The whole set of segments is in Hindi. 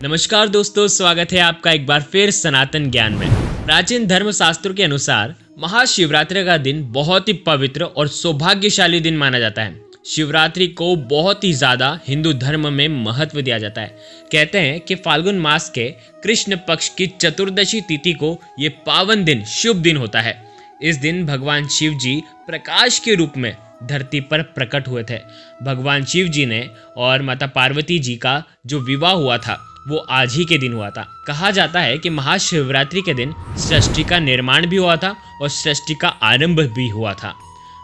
नमस्कार दोस्तों, स्वागत है आपका एक बार फिर सनातन ज्ञान में। प्राचीन धर्म शास्त्रों के अनुसार महाशिवरात्रि का दिन बहुत ही पवित्र और सौभाग्यशाली दिन माना जाता है। शिवरात्रि को बहुत ही ज्यादा हिंदू धर्म में महत्व दिया जाता है। कहते हैं कि फाल्गुन मास के कृष्ण पक्ष की चतुर्दशी तिथि को ये पावन दिन शुभ दिन होता है। इस दिन भगवान शिव जी प्रकाश के रूप में धरती पर प्रकट हुए थे। भगवान शिव जी ने और माता पार्वती जी का जो विवाह हुआ था वो आज ही के दिन हुआ था। कहा जाता है कि महाशिवरात्रि के दिन सृष्टि का निर्माण भी हुआ था और सृष्टि का आरंभ भी हुआ था।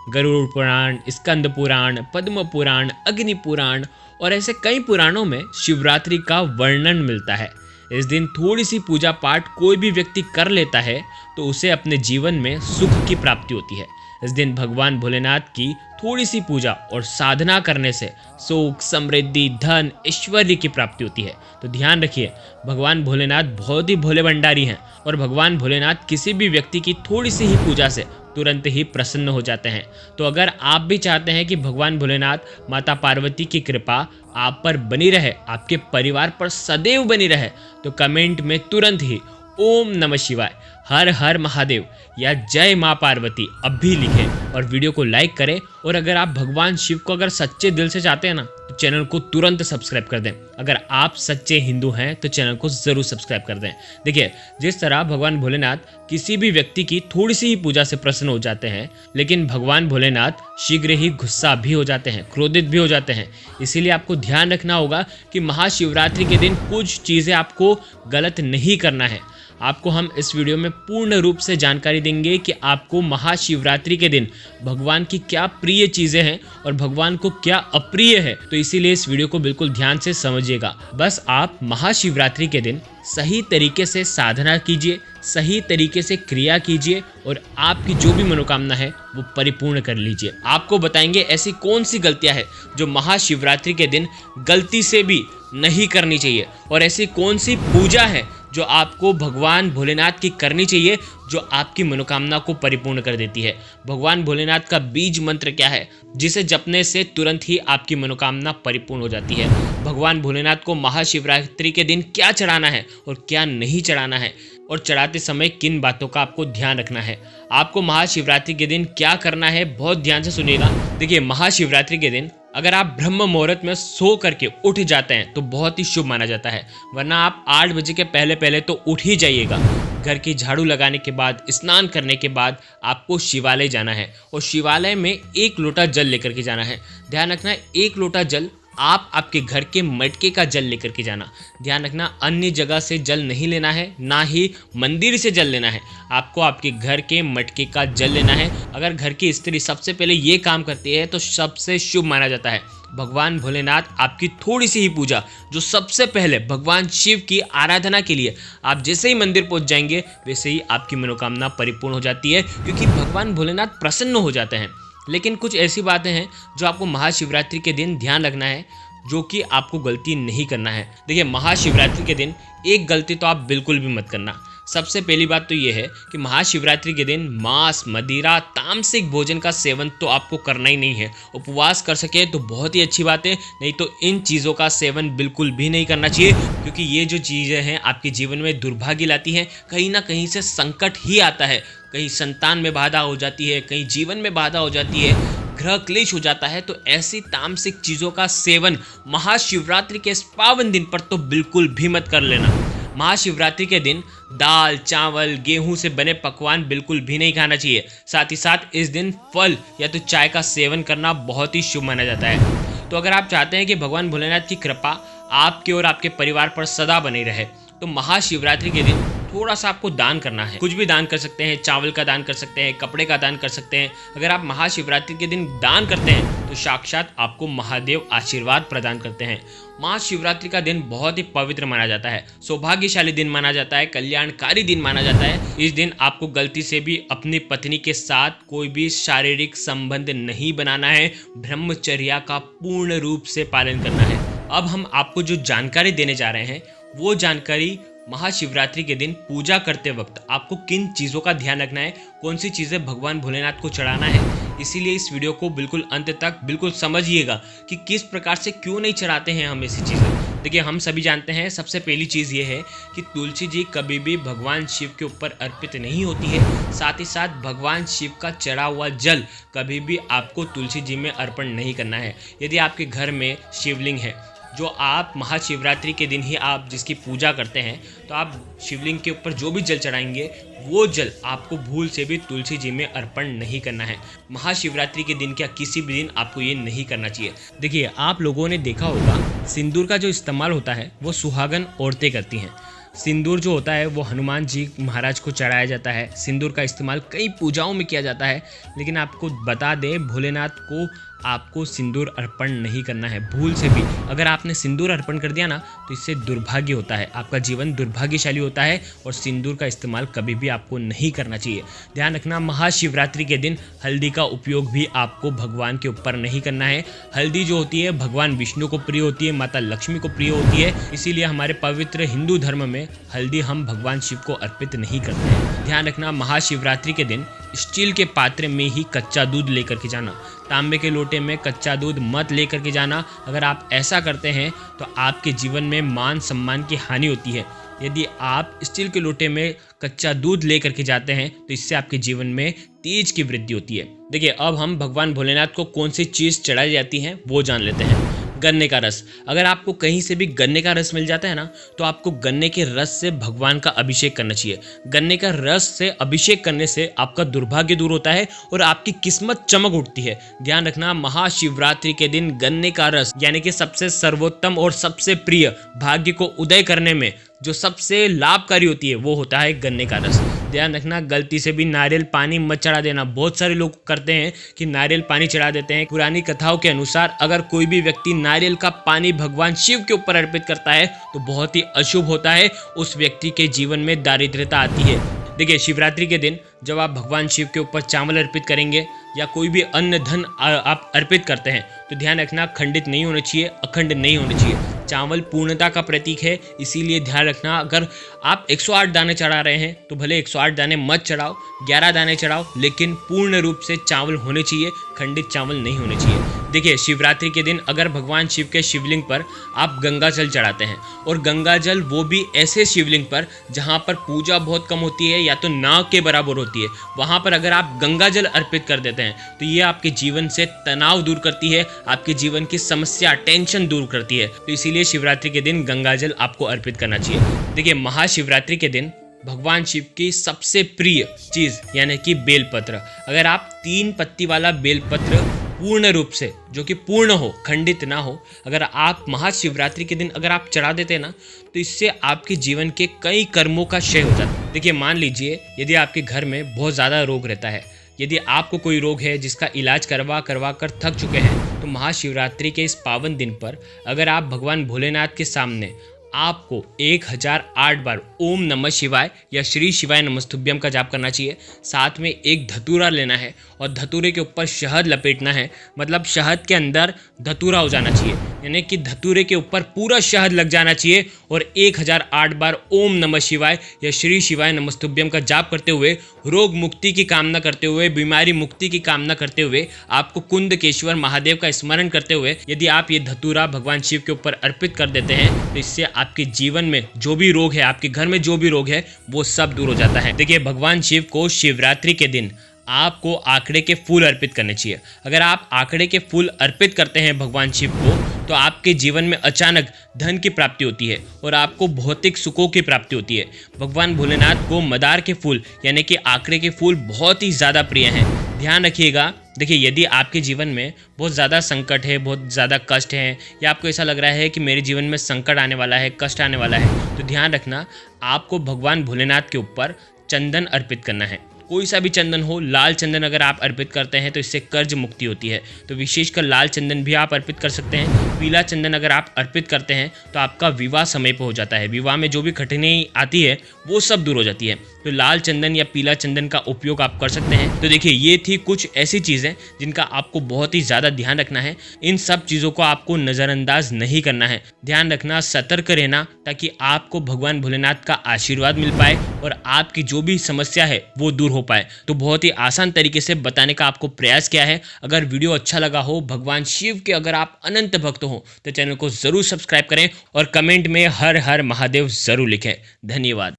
गरुड़ पुराण, स्कंद पुराण, पद्म पुराण, अग्नि पुराण और ऐसे कई पुराणों में शिवरात्रि का वर्णन मिलता है। इस दिन थोड़ी सी पूजा पाठ कोई भी व्यक्ति कर लेता है तो उसे अपने जीवन में सुख की प्राप्ति होती है। इस दिन भगवान भोलेनाथ की थोड़ी सी पूजा और साधना करने से सुख, समृद्धि, धन, ऐश्वर्य की प्राप्ति होती है। तो ध्यान रखिए, भगवान भोलेनाथ बहुत ही भोले भंडारी हैं और भगवान भोलेनाथ किसी भी व्यक्ति की थोड़ी सी ही पूजा से तुरंत ही प्रसन्न हो जाते हैं। तो अगर आप भी चाहते हैं कि भगवान भोलेनाथ माता पार्वती की कृपा आप पर बनी रहे, आपके परिवार पर सदैव बनी रहे, तो कमेंट में तुरंत ही ओम नमः शिवाय, हर हर महादेव या जय माँ पार्वती अब भी लिखें और वीडियो को लाइक करें। और अगर आप भगवान शिव को अगर सच्चे दिल से चाहते हैं ना तो चैनल को तुरंत सब्सक्राइब कर दें। अगर आप सच्चे हिंदू हैं तो चैनल को जरूर सब्सक्राइब कर दें। देखिए, जिस तरह भगवान भोलेनाथ किसी भी व्यक्ति की थोड़ी सी ही पूजा से प्रसन्न हो जाते हैं, लेकिन भगवान भोलेनाथ शीघ्र ही गुस्सा भी हो जाते हैं, क्रोधित भी हो जाते हैं। इसीलिए आपको ध्यान रखना होगा कि महाशिवरात्रि के दिन कुछ चीज़ें आपको गलत नहीं करना है। आपको हम इस वीडियो में पूर्ण रूप से जानकारी देंगे कि आपको महाशिवरात्रि के दिन भगवान की क्या प्रिय चीज़ें हैं और भगवान को क्या अप्रिय है। तो इसीलिए इस वीडियो को बिल्कुल ध्यान से समझिएगा। बस आप महाशिवरात्रि के दिन सही तरीके से साधना कीजिए, सही तरीके से क्रिया कीजिए और आपकी जो भी मनोकामना है वो परिपूर्ण कर लीजिए। आपको बताएंगे ऐसी कौन सी गलतियां हैं जो महाशिवरात्रि के दिन गलती से भी नहीं करनी चाहिए और ऐसी कौन सी पूजा है जो आपको भगवान भोलेनाथ की करनी चाहिए जो आपकी मनोकामना को परिपूर्ण कर देती है। भगवान भोलेनाथ का बीज मंत्र क्या है जिसे जपने से तुरंत ही आपकी मनोकामना परिपूर्ण हो जाती है। भगवान भोलेनाथ को महाशिवरात्रि के दिन क्या चढ़ाना है और क्या नहीं चढ़ाना है और चढ़ाते समय किन बातों का आपको ध्यान रखना है। आपको महाशिवरात्रि के दिन क्या करना है बहुत ध्यान से सुनिएगा। देखिए, महाशिवरात्रि के दिन अगर आप ब्रह्म मुहूर्त में सो करके उठ जाते हैं तो बहुत ही शुभ माना जाता है, वरना आप 8 बजे के पहले पहले तो उठ ही जाइएगा। घर की झाड़ू लगाने के बाद, स्नान करने के बाद आपको शिवालय जाना है और शिवालय में 1 लोटा जल लेकर के जाना है। ध्यान रखना, 1 लोटा जल आप आपके घर के मटके का जल लेकर के जाना। ध्यान रखना, अन्य जगह से जल नहीं लेना है, ना ही मंदिर से जल लेना है। आपको आपके घर के मटके का जल लेना है। अगर घर की स्त्री सबसे पहले ये काम करती है तो सबसे शुभ माना जाता है। भगवान भोलेनाथ आपकी थोड़ी सी ही पूजा जो सबसे पहले भगवान शिव की आराधना के लिए आप जैसे ही मंदिर पहुंच जाएंगे वैसे ही आपकी मनोकामना परिपूर्ण हो जाती है, क्योंकि भगवान भोलेनाथ प्रसन्न हो जाते हैं। लेकिन कुछ ऐसी बातें हैं जो आपको महाशिवरात्रि के दिन ध्यान रखना है, जो कि आपको गलती नहीं करना है। देखिए, महाशिवरात्रि के दिन एक गलती तो आप बिल्कुल भी मत करना। सबसे पहली बात तो ये है कि महाशिवरात्रि के दिन मांस, मदिरा, तामसिक भोजन का सेवन तो आपको करना ही नहीं है। उपवास कर सके तो बहुत ही अच्छी बात है, नहीं तो इन चीज़ों का सेवन बिल्कुल भी नहीं करना चाहिए, क्योंकि ये जो चीज़ें हैं आपके जीवन में दुर्भाग्य लाती हैं। कहीं ना कहीं से संकट ही आता है, कहीं संतान में बाधा हो जाती है, कहीं जीवन में बाधा हो जाती है, ग्रह क्लेश हो जाता है। तो ऐसी तामसिक चीज़ों का सेवन महाशिवरात्रि के इस पावन दिन पर तो बिल्कुल भी मत कर लेना। महाशिवरात्रि के दिन दाल, चावल, गेहूं से बने पकवान बिल्कुल भी नहीं खाना चाहिए। साथ ही साथ इस दिन फल या तो चाय का सेवन करना बहुत ही शुभ माना जाता है। तो अगर आप चाहते हैं कि भगवान भोलेनाथ की कृपा आपके और आपके परिवार पर सदा बनी रहे तो महाशिवरात्रि के दिन थोड़ा सा आपको दान करना है। कुछ भी दान कर सकते हैं, चावल का दान कर सकते हैं, कपड़े का दान कर सकते हैं। अगर आप महाशिवरात्रि के दिन दान करते हैं तो साक्षात आपको महादेव आशीर्वाद प्रदान करते हैं। महाशिवरात्रि का दिन बहुत ही पवित्र माना जाता है, सौभाग्यशाली दिन माना जाता है, कल्याणकारी दिन माना जाता है। इस दिन आपको गलती से भी अपनी पत्नी के साथ कोई भी शारीरिक संबंध नहीं बनाना है, ब्रह्मचर्या का पूर्ण रूप से पालन करना है। अब हम आपको जो जानकारी देने जा रहे हैं वो जानकारी महाशिवरात्रि के दिन पूजा करते वक्त आपको किन चीज़ों का ध्यान रखना है, कौन सी चीज़ें भगवान भोलेनाथ को चढ़ाना है। इसीलिए इस वीडियो को बिल्कुल अंत तक बिल्कुल समझिएगा कि किस प्रकार से क्यों नहीं चढ़ाते हैं हम ऐसी चीज़ें। देखिए, हम सभी जानते हैं सबसे पहली चीज़ ये है कि तुलसी जी कभी भी भगवान शिव के ऊपर अर्पित नहीं होती है। साथ ही साथ भगवान शिव का चढ़ा हुआ जल कभी भी आपको तुलसी जी में अर्पण नहीं करना है। यदि आपके घर में शिवलिंग है, जो आप महाशिवरात्रि के दिन ही आप जिसकी पूजा करते हैं, तो आप शिवलिंग के ऊपर जो भी जल चढ़ाएंगे वो जल आपको भूल से भी तुलसी जी में अर्पण नहीं करना है। महाशिवरात्रि के दिन क्या किसी भी दिन आपको ये नहीं करना चाहिए। देखिए, आप लोगों ने देखा होगा सिंदूर का जो इस्तेमाल होता है वो सुहागन औरतें करती हैं। सिंदूर जो होता है वो हनुमान जी महाराज को चढ़ाया जाता है। सिंदूर का इस्तेमाल कई पूजाओं में किया जाता है, लेकिन आपको बता दें भोलेनाथ को आपको सिंदूर अर्पण नहीं करना है भूल से भी। अगर आपने सिंदूर अर्पण कर दिया ना तो इससे दुर्भाग्य होता है, आपका जीवन दुर्भाग्यशाली होता है और सिंदूर का इस्तेमाल कभी भी आपको नहीं करना चाहिए। ध्यान रखना, महाशिवरात्रि के दिन हल्दी का उपयोग भी आपको भगवान के ऊपर नहीं करना है। हल्दी जो होती है भगवान विष्णु को प्रिय होती है, माता लक्ष्मी को प्रिय होती है, इसीलिए हमारे पवित्र हिंदू धर्म में हल्दी हम भगवान शिव को अर्पित नहीं करते हैं। ध्यान रखना, महाशिवरात्रि के दिन स्टील के पात्र में ही कच्चा दूध लेकर के जाना, तांबे के लोटे में कच्चा दूध मत लेकर के जाना। अगर आप ऐसा करते हैं तो आपके जीवन में मान सम्मान की हानि होती है। यदि आप स्टील के लोटे में कच्चा दूध लेकर के जाते हैं तो इससे आपके जीवन में तेज की वृद्धि होती है। देखिए, अब हम भगवान भोलेनाथ को कौन सी चीज़ चढ़ाई जाती है वो जान लेते हैं। गन्ने का रस। अगर आपको कहीं से भी गन्ने का रस मिल जाता है ना तो आपको गन्ने के रस से भगवान का अभिषेक करना चाहिए। गन्ने का रस से अभिषेक करने से आपका दुर्भाग्य दूर होता है और आपकी किस्मत चमक उठती है। ध्यान रखना, महाशिवरात्रि के दिन गन्ने का रस यानी कि सबसे सर्वोत्तम और सबसे प्रिय, भाग्य को उदय करने में जो सबसे लाभकारी होती है वो होता है गन्ने का रस। ध्यान रखना, गलती से भी नारियल पानी मत चढ़ा देना। बहुत सारे लोग करते हैं कि नारियल पानी चढ़ा देते हैं। पुरानी कथाओं के अनुसार अगर कोई भी व्यक्ति नारियल का पानी भगवान शिव के ऊपर अर्पित करता है तो बहुत ही अशुभ होता है, उस व्यक्ति के जीवन में दारिद्र्यता आती है। देखिए, शिवरात्रि के दिन जब आप भगवान शिव के ऊपर चावल अर्पित करेंगे या कोई भी अन्न धन आप अर्पित करते हैं तो ध्यान रखना, खंडित नहीं होने चाहिए, अखंड नहीं होने चाहिए। चावल पूर्णता का प्रतीक है, इसीलिए ध्यान रखना, अगर आप 108 दाने चढ़ा रहे हैं तो भले 108 दाने मत चढ़ाओ, 11 दाने चढ़ाओ, लेकिन पूर्ण रूप से चावल होने चाहिए, खंडित चावल नहीं होने चाहिए। देखिए, शिवरात्रि के दिन अगर भगवान शिव के शिवलिंग पर आप गंगा जल चढ़ाते हैं, और गंगा जल वो भी ऐसे शिवलिंग पर जहाँ पर पूजा बहुत कम होती है या तो नाव के बराबर होती है, वहाँ पर अगर आप गंगा जल अर्पित कर देते हैं तो ये आपके जीवन से तनाव दूर करती है, आपके जीवन की समस्या टेंशन दूर करती है। तो इसीलिए शिवरात्रि के दिन गंगा जल आपको अर्पित करना चाहिए। देखिए, महाशिवरात्रि के दिन भगवान शिव की सबसे प्रिय चीज़ यानी कि बेलपत्र, अगर आप 3 पत्ती वाला बेलपत्र पूर्ण रूप से, जो कि पूर्ण हो, खंडित ना हो, अगर आप महाशिवरात्रि के दिन अगर आप चढ़ा देते हैं ना तो इससे आपके जीवन के कई कर्मों का क्षय हो जाता है। देखिए, मान लीजिए यदि आपके घर में बहुत ज़्यादा रोग रहता है, यदि आपको कोई रोग है जिसका इलाज करवा कर थक चुके हैं, तो महाशिवरात्रि के इस पावन दिन पर अगर आप भगवान भोलेनाथ के सामने आपको 1008 बार ओम नमः शिवाय या श्री शिवाय नमस्तुभ्यम का जाप करना चाहिए। साथ में एक धतूरा लेना है और धतूरे के ऊपर शहद लपेटना है, मतलब शहद के अंदर धतूरा हो जाना चाहिए, यानी कि धतूरे के ऊपर पूरा शहद लग जाना चाहिए। और 1008 बार ओम नमः शिवाय या श्री शिवाय नमस्तुभ्यम का जाप करते हुए, रोग मुक्ति की कामना करते हुए, बीमारी मुक्ति की कामना करते हुए, आपको कुंदकेश्वर महादेव का स्मरण करते हुए यदि आप ये धतूरा भगवान शिव के ऊपर अर्पित कर देते हैं तो इससे आपके जीवन में जो भी रोग है, आपके घर में जो भी रोग है, वो सब दूर हो जाता है। देखिए, भगवान शिव को शिवरात्रि के दिन आपको आंकड़े के फूल अर्पित करने चाहिए। अगर आप आंकड़े के फूल अर्पित करते हैं भगवान शिव को तो आपके जीवन में अचानक धन की प्राप्ति होती है और आपको भौतिक सुखों की प्राप्ति होती है। भगवान भोलेनाथ को मदार के फूल यानी कि आंकड़े के फूल बहुत ही ज़्यादा प्रिय हैं। ध्यान रखिएगा, देखिए, यदि आपके जीवन में बहुत ज़्यादा संकट है, बहुत ज़्यादा कष्ट है, या आपको ऐसा लग रहा है कि मेरे जीवन में संकट आने वाला है, कष्ट आने वाला है, तो ध्यान रखना, आपको भगवान भोलेनाथ के ऊपर चंदन अर्पित करना है। कोई सा भी चंदन हो, लाल चंदन अगर आप अर्पित करते हैं तो इससे कर्ज मुक्ति होती है, तो विशेषकर लाल चंदन भी आप अर्पित कर सकते हैं। पीला चंदन अगर आप अर्पित करते हैं तो आपका विवाह समय पर हो जाता है, विवाह में जो भी कठिनाई आती है वो सब दूर हो जाती है। तो लाल चंदन या पीला चंदन का उपयोग आप कर सकते हैं। तो देखिए, ये थी कुछ ऐसी चीज़ें जिनका आपको बहुत ही ज़्यादा ध्यान रखना है। इन सब चीज़ों को आपको नज़रअंदाज नहीं करना है, ध्यान रखना, सतर्क रहना, ताकि आपको भगवान भोलेनाथ का आशीर्वाद मिल पाए और आपकी जो भी समस्या है वो दूर हो पाए। तो बहुत ही आसान तरीके से बताने का आपको प्रयास किया है। अगर वीडियो अच्छा लगा हो, भगवान शिव के अगर आप अनंत भक्त हो, तो चैनल को ज़रूर सब्सक्राइब करें और कमेंट में हर हर महादेव ज़रूर लिखें। धन्यवाद।